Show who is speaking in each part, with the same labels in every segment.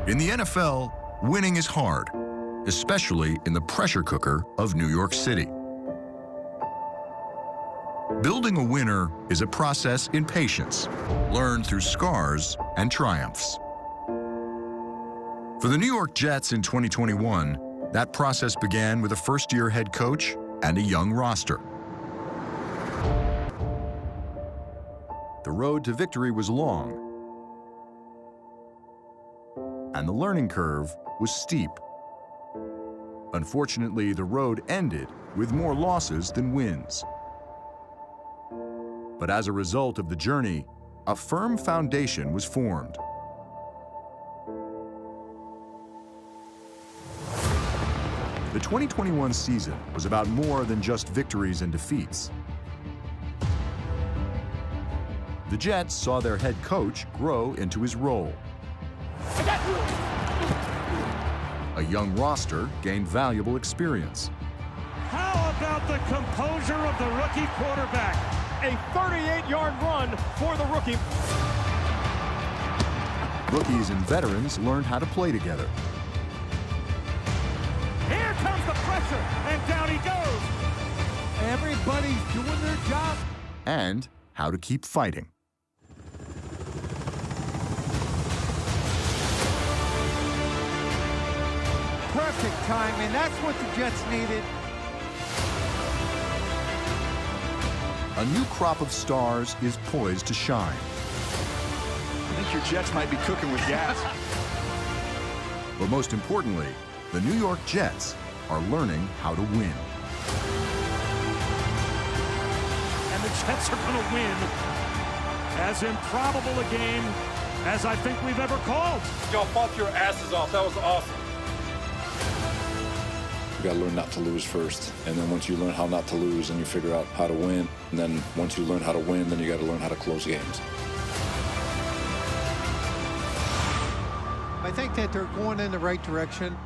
Speaker 1: In the NFL, winning is hard, especially in the pressure cooker of New York City. Building a winner is a process in patience, learned through scars and triumphs. For the New York Jets in 2021, that process began with a first-year head coach and a young roster. The road to victory was long, and the learning curve was steep. Unfortunately, the road ended with more losses than wins. But as a result of the journey, a firm foundation was formed. The 2021 season was about more than just victories and defeats. The Jets saw their head coach grow into his role. A young roster gained valuable experience.
Speaker 2: How about the composure of the rookie quarterback? A 38-yard run for the rookie.
Speaker 1: Rookies and veterans learned how to play together.
Speaker 2: Here comes the pressure, and down he goes.
Speaker 3: Everybody's doing their job.
Speaker 1: And how to keep fighting.
Speaker 3: Perfect timing. That's what the Jets needed.
Speaker 1: A new crop of stars is poised to shine.
Speaker 4: I think your Jets might be cooking with gas.
Speaker 1: But most importantly, the New York Jets are learning how to win.
Speaker 2: And the Jets are going to win as improbable a game as I think we've ever called.
Speaker 5: Y'all fought your asses off. That was awesome.
Speaker 6: You got to learn not to lose first. And then once you learn how not to lose, then you figure out how to win. And then once you learn how to win, then you got to learn how to close games.
Speaker 3: I think that they're going in the right direction.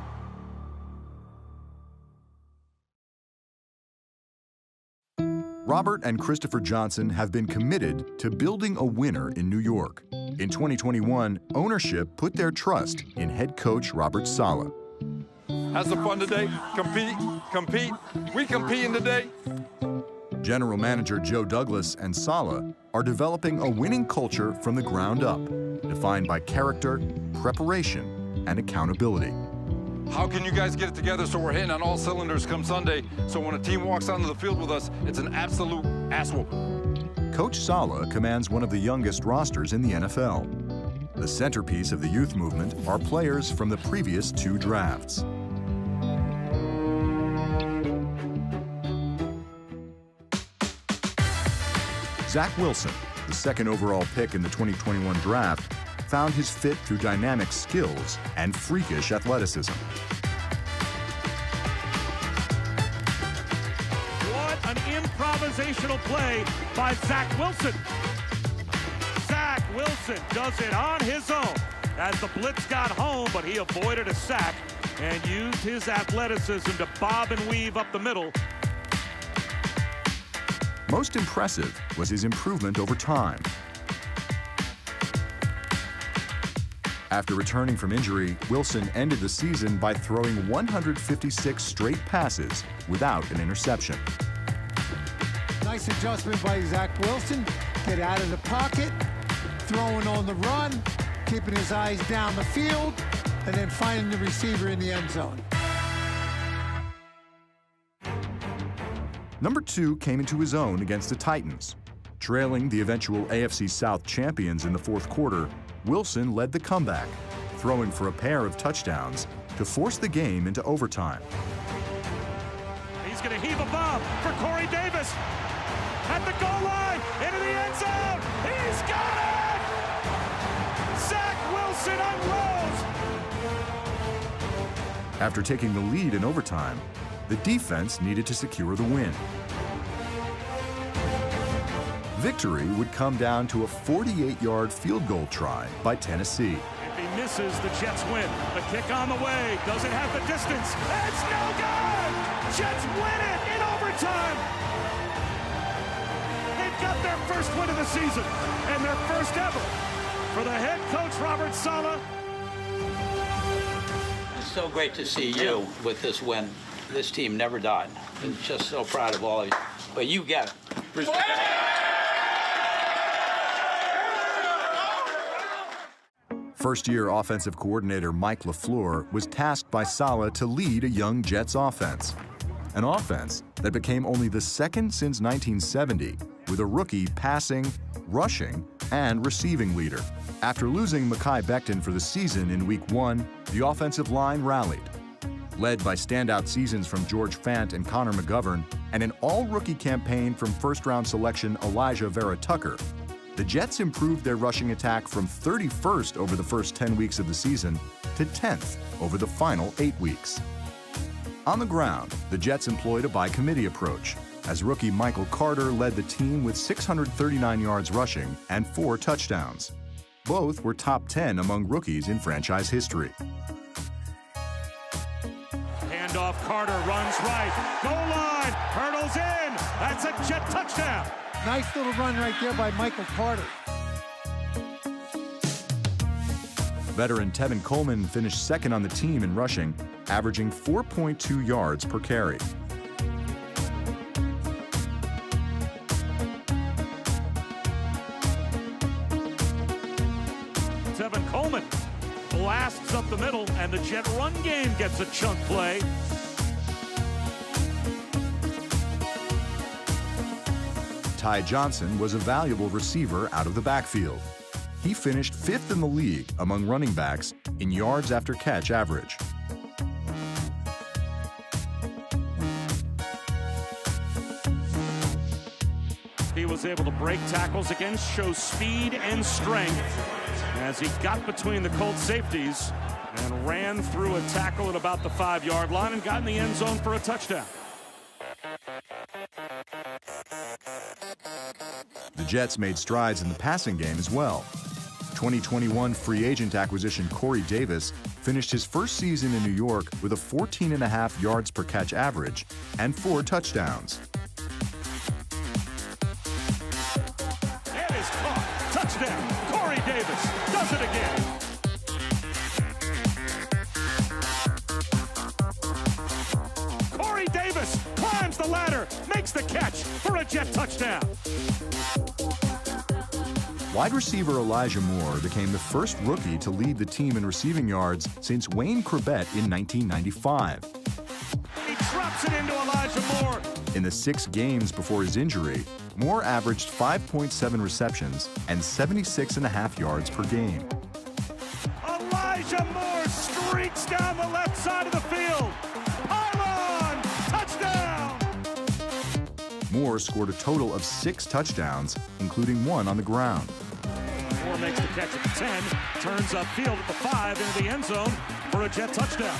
Speaker 1: Robert and Christopher Johnson have been committed to building a winner in New York. In 2021, ownership put their trust in head coach Robert Saleh.
Speaker 5: Have some fun today. Compete. We competing today.
Speaker 1: General Manager Joe Douglas and Saleh are developing a winning culture from the ground up, defined by character, preparation, and accountability.
Speaker 5: How can you guys get it together so we're hitting on all cylinders come Sunday, so when a team walks onto the field with us, it's an absolute ass whooping?
Speaker 1: Coach Saleh commands one of the youngest rosters in the NFL. The centerpiece of the youth movement are players from the previous 2 drafts. Zach Wilson, the 2nd overall pick in the 2021 draft, found his fit through dynamic skills and freakish athleticism.
Speaker 2: What an improvisational play by Zach Wilson. Zach Wilson does it on his own as the blitz got home, but he avoided a sack and used his athleticism to bob and weave up the middle.
Speaker 1: Most impressive was his improvement over time. After returning from injury, Wilson ended the season by throwing 156 straight passes without an interception.
Speaker 3: Nice adjustment by Zach Wilson. Get out of the pocket, throwing on the run, keeping his eyes down the field, and then finding the receiver in the end zone.
Speaker 1: Number 2 came into his own against the Titans. Trailing the eventual AFC South champions in the 4th quarter, Wilson led the comeback, throwing for a pair of touchdowns to force the game into overtime.
Speaker 2: He's going to heave a bomb for Corey Davis at the goal line, into the end zone. He's got it! Zach Wilson unrolls.
Speaker 1: After taking the lead in overtime, the defense needed to secure the win. Victory would come down to a 48-yard field goal try by Tennessee.
Speaker 2: If he misses, the Jets win. The kick on the way, doesn't have the distance. It's no good! Jets win it in overtime! They've got their first win of the season, and their first ever for the head coach, Robert Saleh.
Speaker 7: so great to see you with this win. This team never died. I'm just so proud of all of you. But you get it.
Speaker 1: First-year offensive coordinator Mike LaFleur was tasked by Saleh to lead a young Jets offense. An offense that became only the second since 1970 with a rookie passing, rushing, and receiving leader. After losing Mekhi Becton for the season in Week 1, the offensive line rallied. Led by standout seasons from George Fant and Connor McGovern and an all-rookie campaign from first-round selection Elijah Vera Tucker, the Jets improved their rushing attack from 31st over the first 10 weeks of the season to 10th over the final 8 weeks. On the ground, the Jets employed a by-committee approach, as rookie Michael Carter led the team with 639 yards rushing and 4 touchdowns. Both were top 10 among rookies in franchise history.
Speaker 2: Handoff, Carter runs right, goal line, hurdles in, that's a Jet touchdown.
Speaker 3: Nice little run right there by Michael Carter.
Speaker 1: Veteran Tevin Coleman finished second on the team in rushing, averaging 4.2 yards per carry.
Speaker 2: Tevin Coleman blasts up the middle, and the Jet run game gets a chunk play.
Speaker 1: Ty Johnson was a valuable receiver out of the backfield. He finished 5th in the league among running backs in yards after catch average.
Speaker 2: He was able to break tackles again, show speed and strength as he got between the Colts safeties and ran through a tackle at about the 5-yard line and got in the end zone for a touchdown.
Speaker 1: The Jets made strides in the passing game as well. 2021 free agent acquisition Corey Davis finished his first season in New York with a 14.5 yards per catch average and 4 touchdowns.
Speaker 2: It is caught. Touchdown. Corey Davis does it again. Corey Davis climbs the ladder, makes the catch for a Jet touchdown.
Speaker 1: Wide receiver Elijah Moore became the first rookie to lead the team in receiving yards since Wayne Corbett in 1995.
Speaker 2: He drops it into Elijah Moore.
Speaker 1: In the 6 games before his injury, Moore averaged 5.7 receptions and 76.5 yards per game.
Speaker 2: Elijah Moore streaks down the left side of the field. Pylon! Touchdown!
Speaker 1: Moore scored a total of 6 touchdowns, including 1 on the ground.
Speaker 2: Moore makes the catch at the 10, turns upfield at the 5 into the end zone for a Jet touchdown.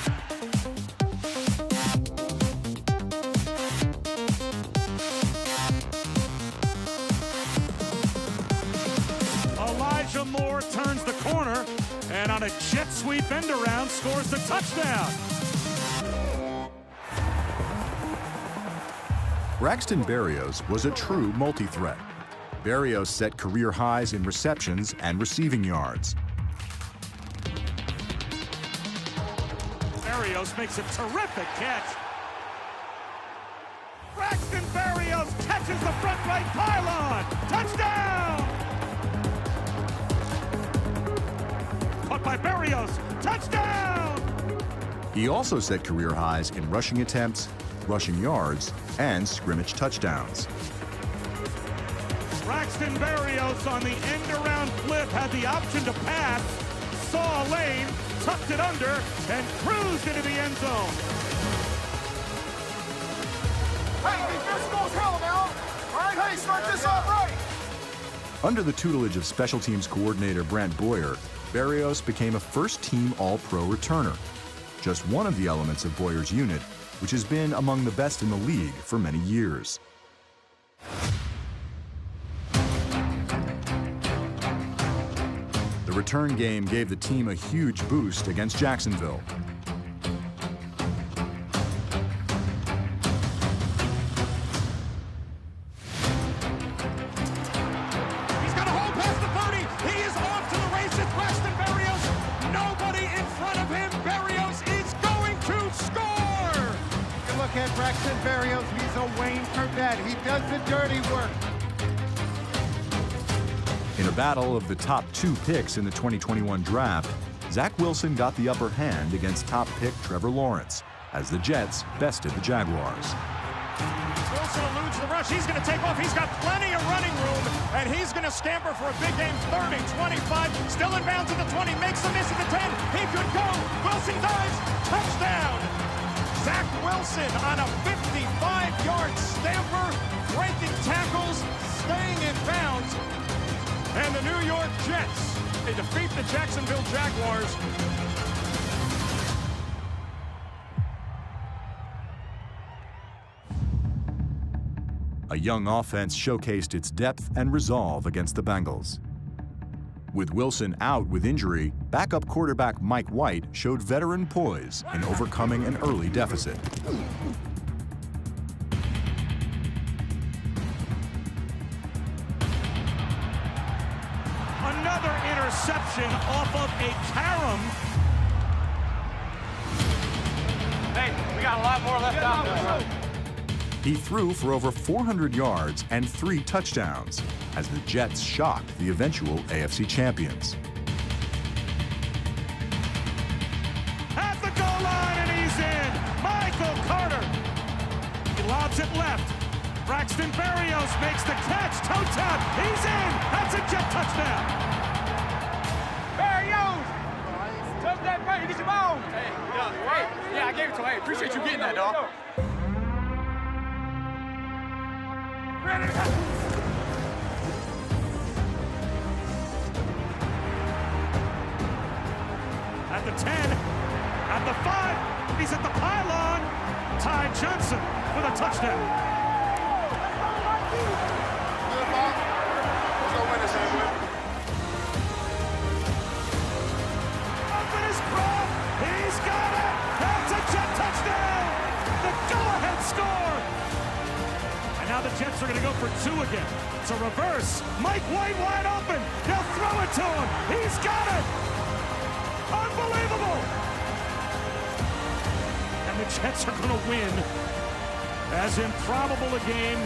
Speaker 2: Elijah Moore turns the corner and on a jet sweep end around scores the touchdown.
Speaker 1: Braxton Berrios was a true multi-threat. Berrios set career highs in receptions and receiving yards.
Speaker 2: Berrios makes a terrific catch. Braxton Berrios catches the front right pylon. Touchdown! Caught by Berrios. Touchdown!
Speaker 1: He also set career highs in rushing attempts, rushing yards, and scrimmage touchdowns.
Speaker 2: Braxton Berrios on the end-around flip had the option to pass, saw a lane, tucked it under, and cruised into the end zone.
Speaker 8: Hey, defense goes hell now. All right, hey, start this off right.
Speaker 1: Under the tutelage of special teams coordinator Brant Boyer, Berrios became a first-team All-Pro returner, just one of the elements of Boyer's unit, which has been among the best in the league for many years. The return game gave the team a huge boost against Jacksonville.
Speaker 8: He's got a hole past the 30. He is off to the races. Braxton Berrios. Nobody in front of him. Berrios is gone.
Speaker 3: Braxton Berrios, he's a Wayne Corvette. He does the dirty work.
Speaker 1: In a battle of the top 2 picks in the 2021 draft, Zach Wilson got the upper hand against top pick Trevor Lawrence as the Jets bested the Jaguars.
Speaker 2: Wilson eludes the rush. He's going to take off. He's got plenty of running room, and he's going to scamper for a big game. 30, 25, still in bounds at the 20, makes the miss at the 10. He could go. Wilson dives. Touchdown. Zach Wilson on a 55-yard stamper, breaking tackles, staying in bounds. And the New York Jets, they defeat the Jacksonville Jaguars.
Speaker 1: A young offense showcased its depth and resolve against the Bengals. With Wilson out with injury, backup quarterback Mike White showed veteran poise in overcoming an early deficit.
Speaker 2: Another interception off of a carom. Hey, we got a lot more left out there.
Speaker 1: He threw for over 400 yards and 3 touchdowns as the Jets shocked the eventual AFC champions.
Speaker 2: At the goal line, and he's in. Michael Carter. He lobs it left. Braxton Berrios makes the catch. Toe tap. He's in. That's a Jet touchdown. Berrios. Touch that right. Get your ball. Hey, I gave it to him. Hey, appreciate you getting that, dog. At the 10, at the 5, he's at the pylon. Ty Johnson with a touchdown. Up in his prop, he's got it. That's a Jet touchdown. The go-ahead score. And now the Jets are going to go for 2 again. It's a reverse. Mike White wide open. They'll throw it to him. He's got it. Unbelievable. And the Jets are going to win as improbable a game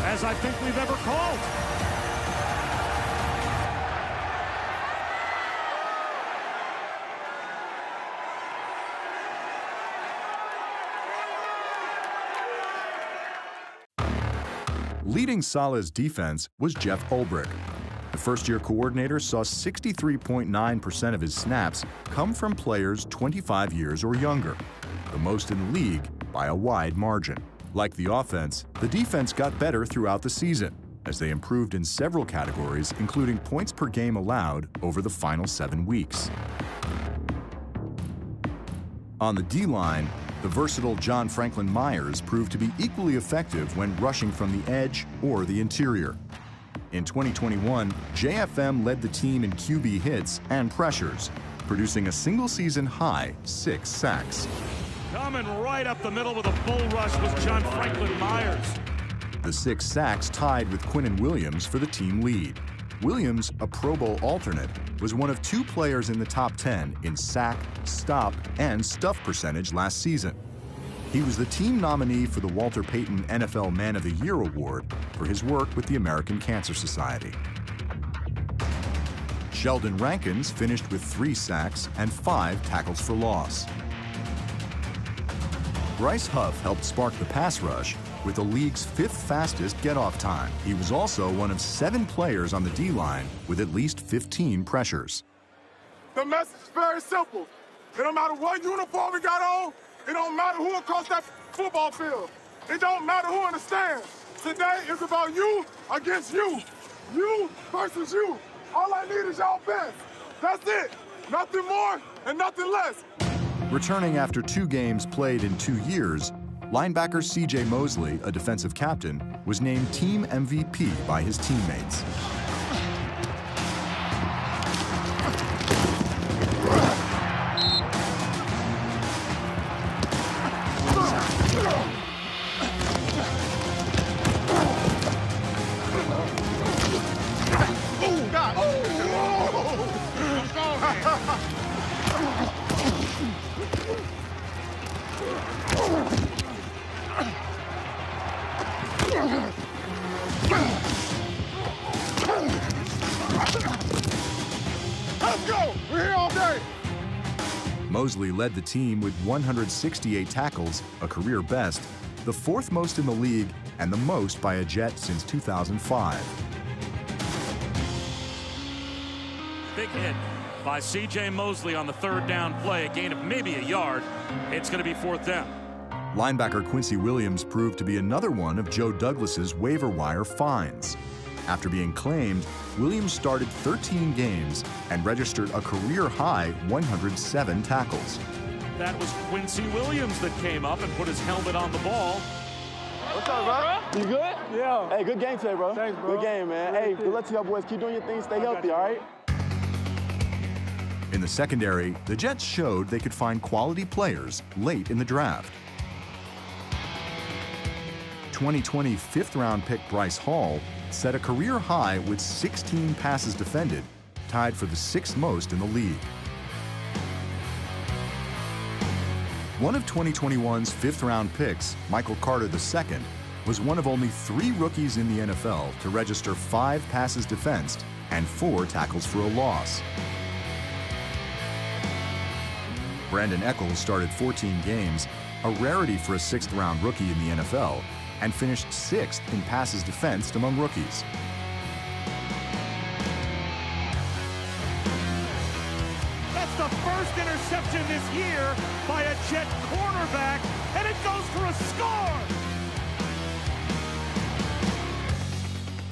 Speaker 2: as I think we've ever called.
Speaker 1: Leading Saleh's defense was Jeff Ulbrich. The first-year coordinator saw 63.9% of his snaps come from players 25 years or younger, the most in the league by a wide margin. Like the offense, the defense got better throughout the season as they improved in several categories, including points per game allowed over the final 7 weeks. On the D-line, the versatile John Franklin Myers proved to be equally effective when rushing from the edge or the interior. In 2021, JFM led the team in QB hits and pressures, producing a single-season high 6 sacks.
Speaker 2: Coming right up the middle with a bull rush was John Franklin Myers.
Speaker 1: The 6 sacks tied with Quinnen Williams for the team lead. Williams, a Pro Bowl alternate, was one of 2 players in the top 10 in sack, stop, and stuff percentage last season. He was the team nominee for the Walter Payton NFL Man of the Year Award for his work with the American Cancer Society. Sheldon Rankins finished with 3 sacks and 5 tackles for loss. Bryce Huff helped spark the pass rush with the league's 5th fastest get-off time. He was also one of 7 players on the D-line with at least 15 pressures.
Speaker 8: The message is very simple. It don't matter what uniform we got on. It don't matter who across that football field. It don't matter who in the stands. Today is about you against you. You versus you. All I need is y'all best. That's it. Nothing more and nothing less.
Speaker 1: Returning after 2 games played in 2 years, linebacker C.J. Mosley, a defensive captain, was named team MVP by his teammates. Mosley led the team with 168 tackles, a career best, the fourth most in the league and the most by a Jet since 2005.
Speaker 2: Big hit by C.J. Mosley on the third down play, a gain of maybe a yard. It's going to be fourth down.
Speaker 1: Linebacker Quincy Williams proved to be another one of Joe Douglas's waiver wire finds. After being claimed, Williams started 13 games and registered a career-high 107 tackles.
Speaker 2: That was Quincy Williams that came up and put his helmet on the ball.
Speaker 9: What's up, bro? You good?
Speaker 10: Yeah.
Speaker 9: Hey, good game today, bro.
Speaker 10: Thanks, bro.
Speaker 9: Good game, man. Hey, good luck to y'all boys. Keep doing your thing. Stay healthy, all right?
Speaker 1: In the secondary, the Jets showed they could find quality players late in the draft. 2020 fifth-round pick Bryce Hall set a career high with 16 passes defended, tied for the sixth most in the league. One of 2021's fifth-round picks, Michael Carter II, was one of only 3 rookies in the NFL to register 5 passes defensed and 4 tackles for a loss. Brandon Echols started 14 games, a rarity for a sixth-round rookie in the NFL, and finished 6th in passes defensed among rookies.
Speaker 2: That's the first interception this year by a Jet cornerback, and it goes for a score!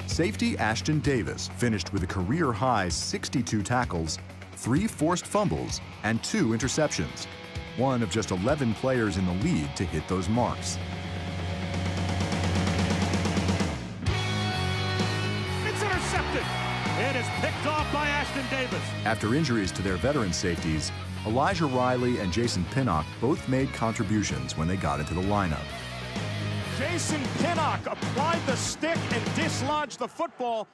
Speaker 1: Safety Ashton Davis finished with a career-high 62 tackles, 3 forced fumbles, and 2 interceptions, one of just 11 players in the league to hit those marks.
Speaker 2: It is picked off by Ashton Davis.
Speaker 1: After injuries to their veteran safeties, Elijah Riley and Jason Pinnock both made contributions when they got into the lineup.
Speaker 2: Jason Pinnock applied the stick and dislodged the football.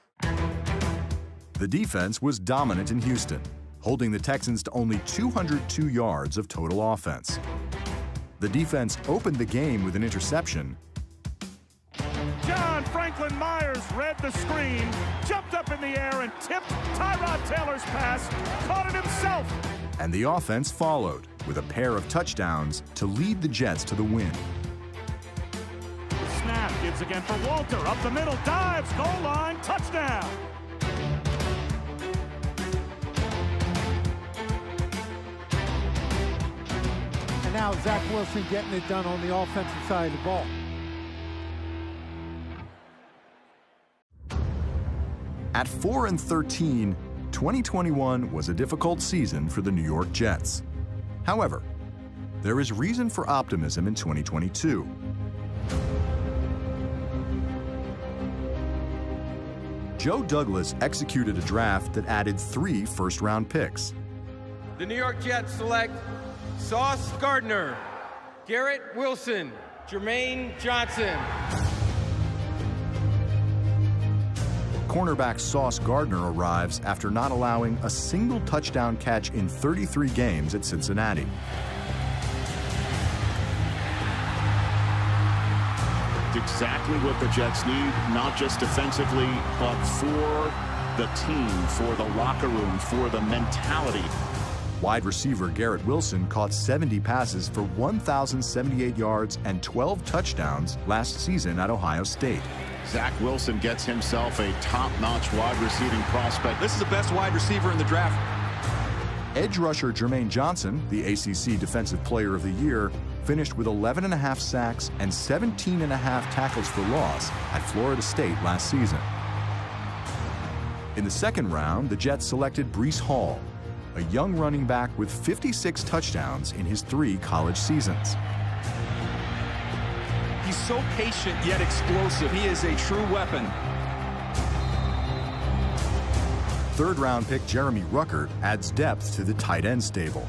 Speaker 1: The defense was dominant in Houston, holding the Texans to only 202 yards of total offense. The defense opened the game with an interception.
Speaker 2: John Franklin Myers read the screen, jumped up in the air and tipped Tyrod Taylor's pass, caught it himself.
Speaker 1: And the offense followed with a pair of touchdowns to lead the Jets to the win.
Speaker 2: Snap, gives again for Walter, up the middle, dives, goal line, touchdown.
Speaker 3: And now Zach Wilson getting it done on the offensive side of the ball.
Speaker 1: At 4-13, 2021 was a difficult season for the New York Jets. However, there is reason for optimism in 2022. Joe Douglas executed a draft that added 3 first-round picks.
Speaker 11: The New York Jets select Sauce Gardner, Garrett Wilson, Jermaine Johnson.
Speaker 1: Cornerback Sauce Gardner arrives after not allowing a single touchdown catch in 33 games at Cincinnati.
Speaker 12: It's exactly what the Jets need, not just defensively, but for the team, for the locker room, for the mentality.
Speaker 1: Wide receiver Garrett Wilson caught 70 passes for 1,078 yards and 12 touchdowns last season at Ohio State.
Speaker 12: Zach Wilson gets himself a top-notch wide receiving prospect.
Speaker 4: This is the best wide receiver in the draft.
Speaker 1: Edge rusher Jermaine Johnson, the ACC Defensive Player of the Year, finished with 11.5 sacks and 17.5 tackles for loss at Florida State last season. In the second round, the Jets selected Breece Hall, a young running back with 56 touchdowns in his 3 college seasons.
Speaker 4: He's so patient yet explosive. He is a true weapon.
Speaker 1: Third-round pick Jeremy Ruckert adds depth to the tight end stable.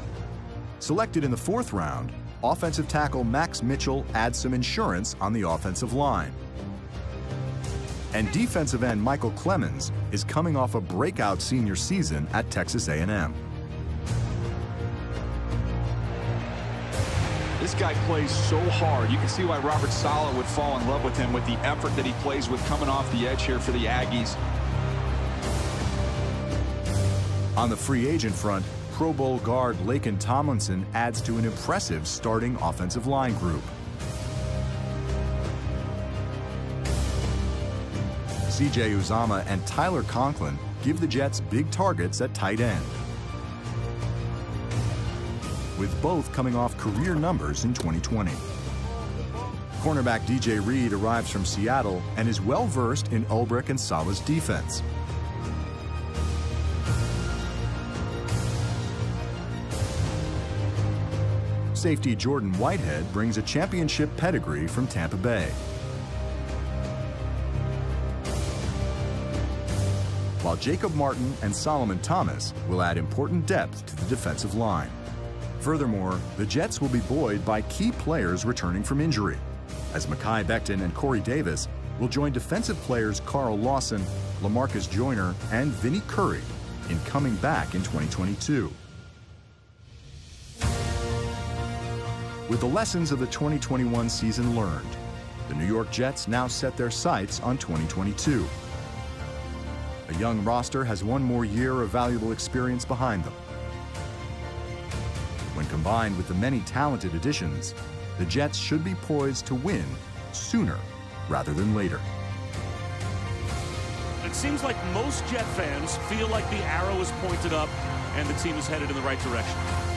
Speaker 1: Selected in the 4th round, offensive tackle Max Mitchell adds some insurance on the offensive line. And defensive end Michael Clemens is coming off a breakout senior season at Texas A&M.
Speaker 4: This guy plays so hard. You can see why Robert Saleh would fall in love with him, with the effort that he plays with coming off the edge here for the Aggies.
Speaker 1: On the free agent front, Pro Bowl guard Laken Tomlinson adds to an impressive starting offensive line group. C.J. Uzomah and Tyler Conklin give the Jets big targets at tight end, with both coming off career numbers in 2020. Cornerback DJ Reed arrives from Seattle and is well-versed in Ulbrich and Saleh's defense. Safety Jordan Whitehead brings a championship pedigree from Tampa Bay, while Jacob Martin and Solomon Thomas will add important depth to the defensive line. Furthermore, the Jets will be buoyed by key players returning from injury, as Mekhi Becton and Corey Davis will join defensive players Carl Lawson, LaMarcus Joyner, and Vinnie Curry in coming back in 2022. With the lessons of the 2021 season learned, the New York Jets now set their sights on 2022. A young roster has one more year of valuable experience behind them. When combined with the many talented additions, the Jets should be poised to win sooner rather than later.
Speaker 2: It seems like most Jet fans feel like the arrow is pointed up and the team is headed in the right direction.